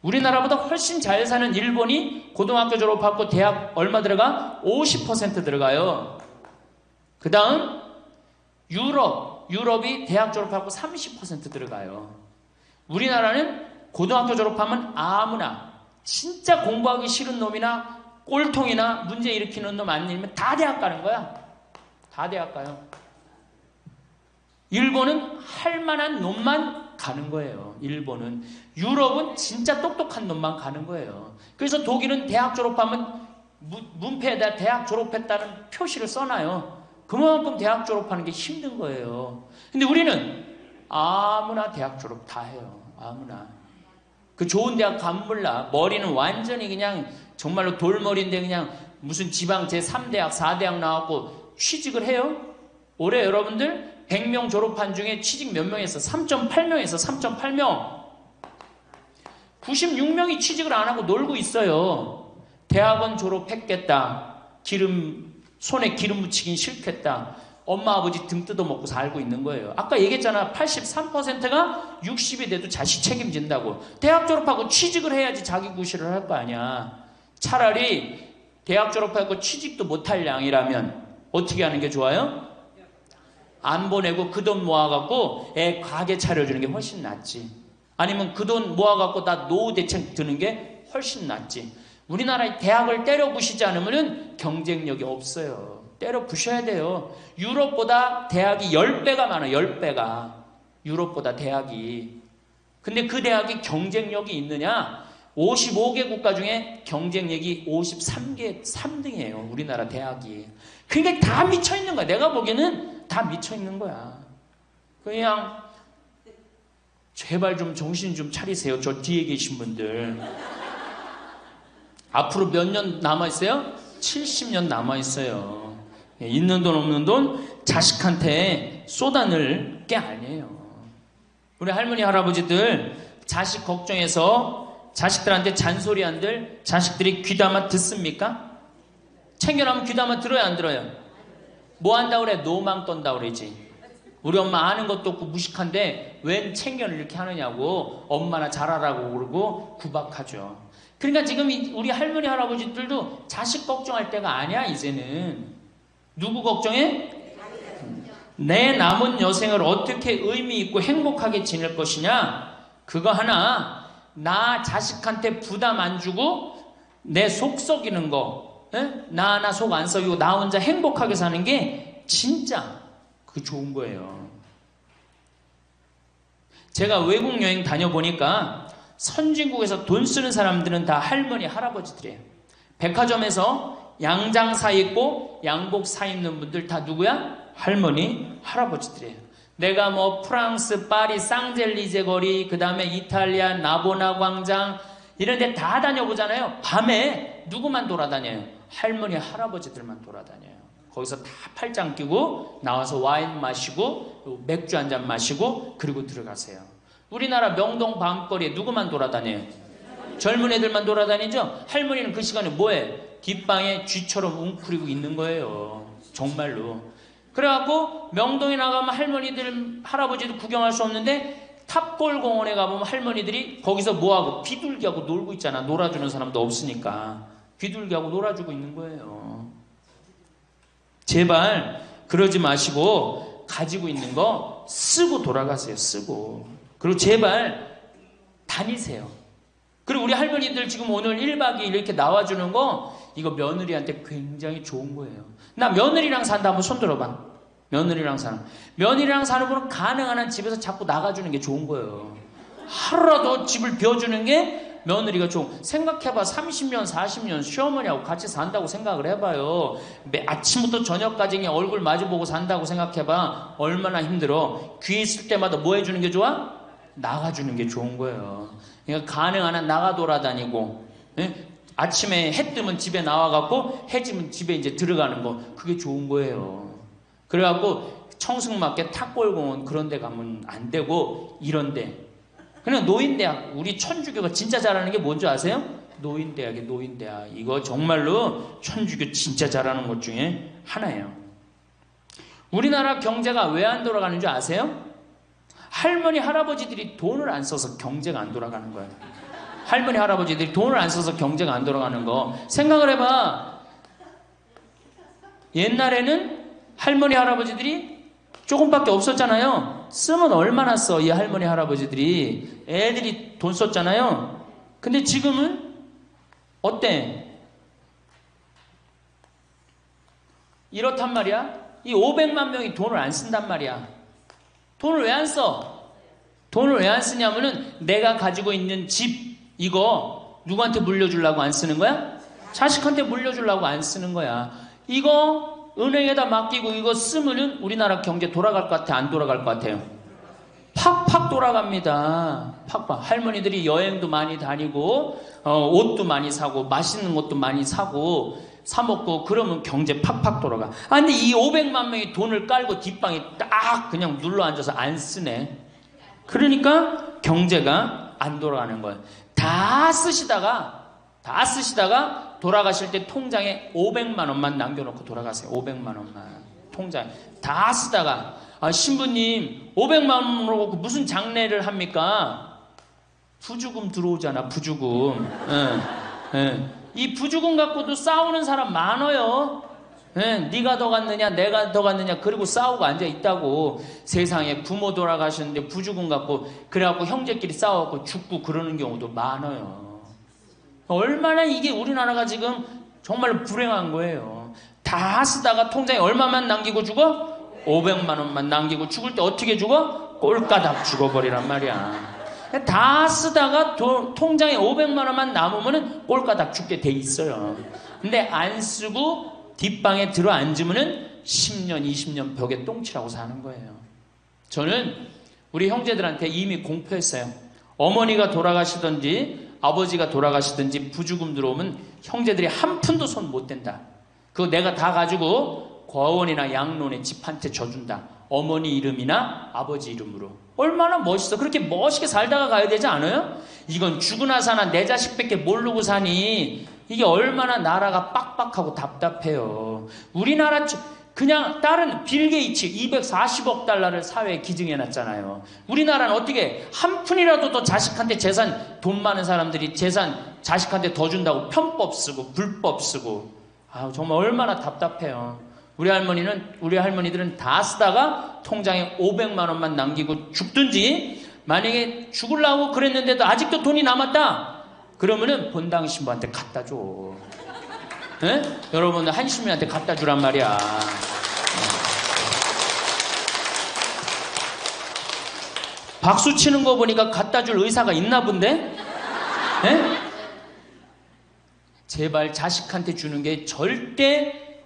우리나라보다 훨씬 잘 사는 일본이 고등학교 졸업하고 대학 얼마 들어가? 50% 들어가요. 그 다음 유럽이 대학 졸업하고 30% 들어가요. 우리나라는 고등학교 졸업하면 아무나 진짜 공부하기 싫은 놈이나 꼴통이나 문제 일으키는 놈 아니면 다 대학 가는 거야. 다 대학 가요. 일본은 할 만한 놈만 가는 거예요. 일본은. 유럽은 진짜 똑똑한 놈만 가는 거예요. 그래서 독일은 대학 졸업하면 문패에다 대학 졸업했다는 표시를 써놔요. 그만큼 대학 졸업하는 게 힘든 거예요. 근데 우리는 아무나 대학 졸업 다 해요. 아무나. 그 좋은 대학 가면 몰라. 머리는 완전히 그냥 정말로 돌머리인데 그냥 무슨 지방 제3대학, 4대학 나왔고 취직을 해요? 올해 여러분들 100명 졸업한 중에 취직 몇 명 했어? 3.8명 했어. 3.8명. 96명이 취직을 안 하고 놀고 있어요. 대학원 졸업했겠다. 손에 기름 묻히긴 싫겠다. 엄마 아버지 등 뜯어먹고 살고 있는 거예요. 아까 얘기했잖아. 83%가 60이 돼도 자식 책임진다고. 대학 졸업하고 취직을 해야지 자기 구실을 할 거 아니야. 차라리 대학 졸업하고 취직도 못할 양이라면 어떻게 하는 게 좋아요? 안 보내고 그 돈 모아갖고 애 가게 차려주는 게 훨씬 낫지. 아니면 그 돈 모아갖고 나 노후 대책 드는 게 훨씬 낫지. 우리나라의 대학을 때려 부시지 않으면 경쟁력이 없어요. 때려 부셔야 돼요. 유럽보다 대학이 10배가 많아요. 10배가. 유럽보다 대학이. 근데 그 대학이 경쟁력이 있느냐? 55개 국가 중에 경쟁력이 3등이에요. 우리나라 대학이. 그러니까 다 미쳐있는 거야. 내가 보기에는 다 미쳐있는 거야. 그냥 제발 좀 정신 좀 차리세요. 저 뒤에 계신 분들. 앞으로 몇 년 남아있어요? 70년 남아있어요. 있는 돈 없는 돈 자식한테 쏟아낼 게 아니에요. 우리 할머니 할아버지들 자식 걱정해서 자식들한테 잔소리한들 자식들이 귀담아 듣습니까? 챙겨나면 귀담아 들어야 안 들어요? 뭐 한다고 그래? 노망 떤다고 그러지. 우리 엄마 아는 것도 없고 무식한데 웬 챙겨를 이렇게 하느냐고 엄마나 잘하라고 그러고 구박하죠. 그러니까 지금 우리 할머니 할아버지들도 자식 걱정할 때가 아니야. 이제는 누구 걱정해? 내 남은 여생을 어떻게 의미 있고 행복하게 지낼 것이냐? 그거 하나. 나 자식한테 부담 안 주고 내 속 썩이는 거, 나 하나 속 안 썩이고 나 혼자 행복하게 사는 게 진짜 그 좋은 거예요. 제가 외국 여행 다녀보니까 선진국에서 돈 쓰는 사람들은 다 할머니 할아버지들이에요. 백화점에서 양장 사 입고 양복 사 입는 분들 다 누구야? 할머니 할아버지들이에요. 내가 뭐 프랑스 파리 쌍젤리제 거리, 그 다음에 이탈리아 나보나 광장 이런 데 다 다녀보잖아요. 밤에 누구만 돌아다녀요? 할머니 할아버지들만 돌아다녀요. 거기서 다 팔짱 끼고 나와서 와인 마시고 맥주 한 잔 마시고 그리고 들어가세요. 우리나라 명동 밤거리에 누구만 돌아다녀요? 젊은 애들만 돌아다니죠? 할머니는 그 시간에 뭐해? 뒷방에 쥐처럼 웅크리고 있는 거예요. 정말로. 그래갖고 명동에 나가면 할머니들 할아버지도 구경할 수 없는데 탑골 공원에 가보면 할머니들이 거기서 뭐하고 비둘기하고 놀고 있잖아. 놀아주는 사람도 없으니까 비둘기하고 놀아주고 있는 거예요. 제발 그러지 마시고 가지고 있는 거 쓰고 돌아가세요. 쓰고. 그리고 제발 다니세요. 그리고 우리 할머니들 지금 오늘 1박 2일 이렇게 나와주는 거 이거 며느리한테 굉장히 좋은 거예요. 나 며느리랑 산다 한번 손 들어봐. 며느리랑 사는. 며느리랑 사는 분은 가능한 한 집에서 자꾸 나가주는 게 좋은 거예요. 하루라도 집을 비워주는 게 며느리가 좋은. 생각해봐. 30년 40년 시어머니하고 같이 산다고 생각을 해봐요. 아침부터 저녁까지 그냥 얼굴 마주보고 산다고 생각해봐. 얼마나 힘들어. 귀 있을 때마다 뭐 해주는 게 좋아? 나가주는 게 좋은 거예요. 그러니까 가능한 한 나가 돌아다니고, 예? 아침에 해 뜨면 집에 나와갖고 해 지면 집에 이제 들어가는 거 그게 좋은 거예요. 그래갖고 청승맞게 탑골공원 그런 데 가면 안 되고 이런 데 그냥 노인대학 우리 천주교가 진짜 잘하는 게 뭔지 아세요? 노인대학이에요. 노인대학. 이거 정말로 천주교 진짜 잘하는 것 중에 하나예요. 우리나라 경제가 왜 안 돌아가는 줄 아세요? 할머니 할아버지들이 돈을 안 써서 경제가 안 돌아가는 거예요. 할머니 할아버지들이 돈을 안 써서 경제가 안 돌아가는 거 생각을 해봐. 옛날에는 할머니 할아버지들이 조금밖에 없었잖아요. 쓰면 얼마나 써 이 할머니 할아버지들이. 애들이 돈 썼잖아요. 근데 지금은 어때? 이렇단 말이야. 이 500만 명이 돈을 안 쓴단 말이야. 돈을 왜 안 써? 돈을 왜 안 쓰냐면은 내가 가지고 있는 집 이거 누구한테 물려주려고 안 쓰는 거야? 자식한테 물려주려고 안 쓰는 거야. 이거 은행에다 맡기고 이거 쓰면은 우리나라 경제 돌아갈 것 같아? 안 돌아갈 것 같아요? 팍팍 돌아갑니다. 팍팍. 할머니들이 여행도 많이 다니고 옷도 많이 사고 맛있는 것도 많이 사고 사 먹고 그러면 경제 팍팍 돌아가. 아 근데 이 500만 명이 돈을 깔고 뒷방에 딱 그냥 눌러 앉아서 안 쓰네. 그러니까 경제가 안 돌아가는 거예요. 다 쓰시다가 돌아가실 때 통장에 500만 원만 남겨놓고 돌아가세요. 500만 원만 통장에 다 쓰다가 신부님 500만 원으로 무슨 장례를 합니까? 부주금 들어오잖아. 부주금. 이 부주금 갖고도 싸우는 사람 많아요. 네가 더 갔느냐 내가 더 갔느냐 그리고 싸우고 앉아있다고. 세상에 부모 돌아가셨는데 부주금 갖고 그래갖고 형제끼리 싸워갖고 죽고 그러는 경우도 많아요. 얼마나 이게 우리나라가 지금 정말 불행한 거예요. 다 쓰다가 통장에 얼마만 남기고 죽어? 500만 원만 남기고 죽을 때 어떻게 죽어? 꼴까닥 죽어버리란 말이야. 다 쓰다가 통장에 500만 원만 남으면은 꼴까닥 죽게 돼 있어요. 근데 안 쓰고 뒷방에 들어 앉으면은 10년, 20년 벽에 똥치라고 사는 거예요. 저는 우리 형제들한테 이미 공표했어요. 어머니가 돌아가시든지 아버지가 돌아가시든지 부주금 들어오면 형제들이 한 푼도 손 못 댄다. 그거 내가 다 가지고 과원이나 양론에 집 한 채 줘준다. 어머니 이름이나 아버지 이름으로. 얼마나 멋있어. 그렇게 멋있게 살다가 가야 되지 않아요? 이건 죽으나 사나 내 자식밖에 모르고 사니 이게 얼마나 나라가 빡빡하고 답답해요. 우리나라 그냥 다른 빌 게이츠 240억 달러를 사회에 기증해놨잖아요. 우리나라는 어떻게 한 푼이라도 더 자식한테 재산, 돈 많은 사람들이 재산 자식한테 더 준다고 편법 쓰고 불법 쓰고. 아, 정말 얼마나 답답해요. 우리 할머니들은 다 쓰다가 통장에 500만 원만 남기고 죽든지, 만약에 죽으려고 그랬는데도 아직도 돈이 남았다 그러면은 본당 신부한테 갖다 줘. 네? 여러분들 한시민한테 갖다 주란 말이야. 박수 치는 거 보니까 갖다 줄 의사가 있나 본데? 네? 제발 자식한테 주는 게 절대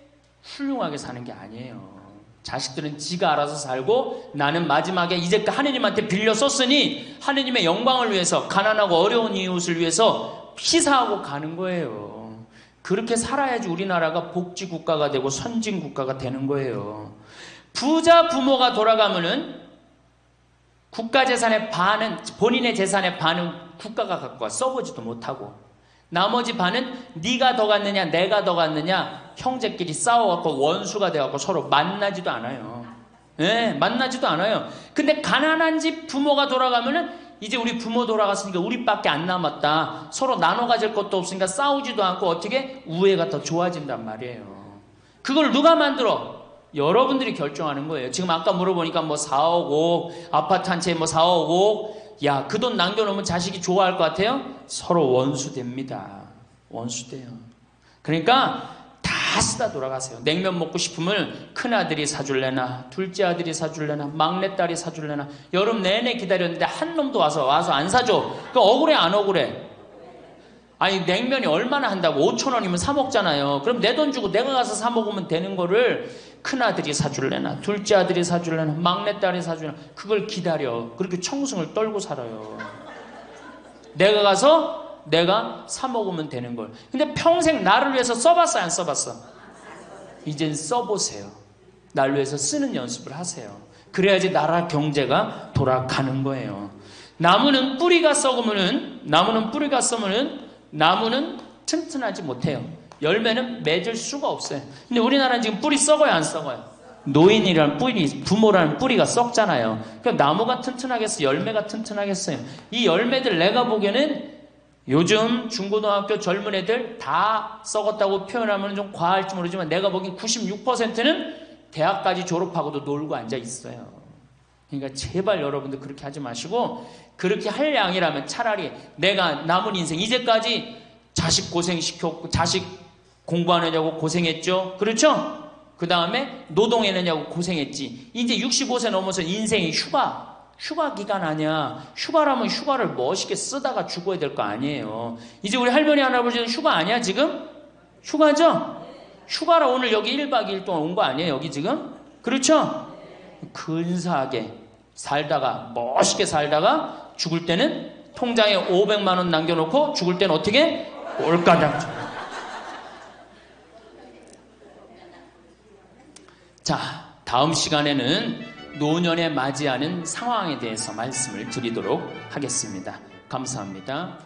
훌륭하게 사는 게 아니에요. 자식들은 지가 알아서 살고, 나는 마지막에 이제까지 하느님한테 빌려 썼으니 하느님의 영광을 위해서, 가난하고 어려운 이웃을 위해서 희사하고 가는 거예요. 그렇게 살아야지 우리나라가 복지국가가 되고 선진국가가 되는 거예요. 부자 부모가 돌아가면은 국가재산의 반은, 본인의 재산의 반은 국가가 갖고 와 써보지도 못하고, 나머지 반은 네가 더 갖느냐 내가 더 갖느냐 형제끼리 싸워갖고 원수가 돼갖고 서로 만나지도 않아요. 네, 만나지도 않아요. 근데 가난한 집 부모가 돌아가면은 이제 우리 부모 돌아갔으니까 우리밖에 안 남았다. 서로 나눠 가질 것도 없으니까 싸우지도 않고 어떻게 우애가 더 좋아진단 말이에요. 그걸 누가 만들어? 여러분들이 결정하는 거예요. 지금 아까 물어보니까 뭐 4억 5억 아파트 한 채 뭐 4억 5억, 야, 그 돈 남겨놓으면 자식이 좋아할 것 같아요? 서로 원수됩니다. 원수돼요. 그러니까 다 쓰다 돌아가세요. 냉면 먹고 싶으면 큰아들이 사줄래나, 둘째 아들이 사줄래나, 막내딸이 사줄래나. 여름 내내 기다렸는데 한 놈도 와서 안 사줘. 그 억울해 안 억울해? 아니, 냉면이 얼마나 한다고? 5,000원이면 사 먹잖아요. 그럼 내 돈 주고 내가 가서 사 먹으면 되는 거를 큰아들이 사줄래나, 둘째 아들이 사줄래나, 막내딸이 사줄래나, 그걸 기다려. 그렇게 청승을 떨고 살아요. 내가 가서 내가 사 먹으면 되는 걸. 근데 평생 나를 위해서 써봤어 안 써봤어? 이젠 써보세요. 나를 위해서 쓰는 연습을 하세요. 그래야지 나라 경제가 돌아가는 거예요. 나무는 뿌리가 썩으면은, 나무는 튼튼하지 못해요. 열매는 맺을 수가 없어요. 근데 우리나라는 지금 뿌리 썩어요 안 썩어요? 노인이라는 뿌리, 부모라는 뿌리가 썩잖아요. 그러니까 나무가 튼튼하겠어요? 열매가 튼튼하겠어요? 이 열매들 내가 보기에는 요즘 중고등학교 젊은 애들 다 썩었다고 표현하면 좀 과할지 모르지만 내가 보기엔 96%는 대학까지 졸업하고도 놀고 앉아 있어요. 그러니까 제발 여러분들 그렇게 하지 마시고, 그렇게 할 양이라면 차라리 내가 남은 인생, 이제까지 자식 고생시켰고, 자식 공부하느냐고 고생했죠? 그렇죠? 그 다음에 노동해내냐고 고생했지. 이제 65세 넘어서 인생이 휴가 기간 아니야. 휴가라면 휴가를 멋있게 쓰다가 죽어야 될 거 아니에요. 이제 우리 할머니 할아버지는 휴가 아니야 지금? 휴가죠? 휴가라 오늘 여기 1박 2일 동안 온 거 아니에요 여기 지금? 그렇죠? 근사하게 살다가, 멋있게 살다가 죽을 때는 통장에 500만 원 남겨놓고 죽을 때는 어떻게? 꼴까닥. 자, 다음 시간에는 노년에 맞이하는 상황에 대해서 말씀을 드리도록 하겠습니다. 감사합니다.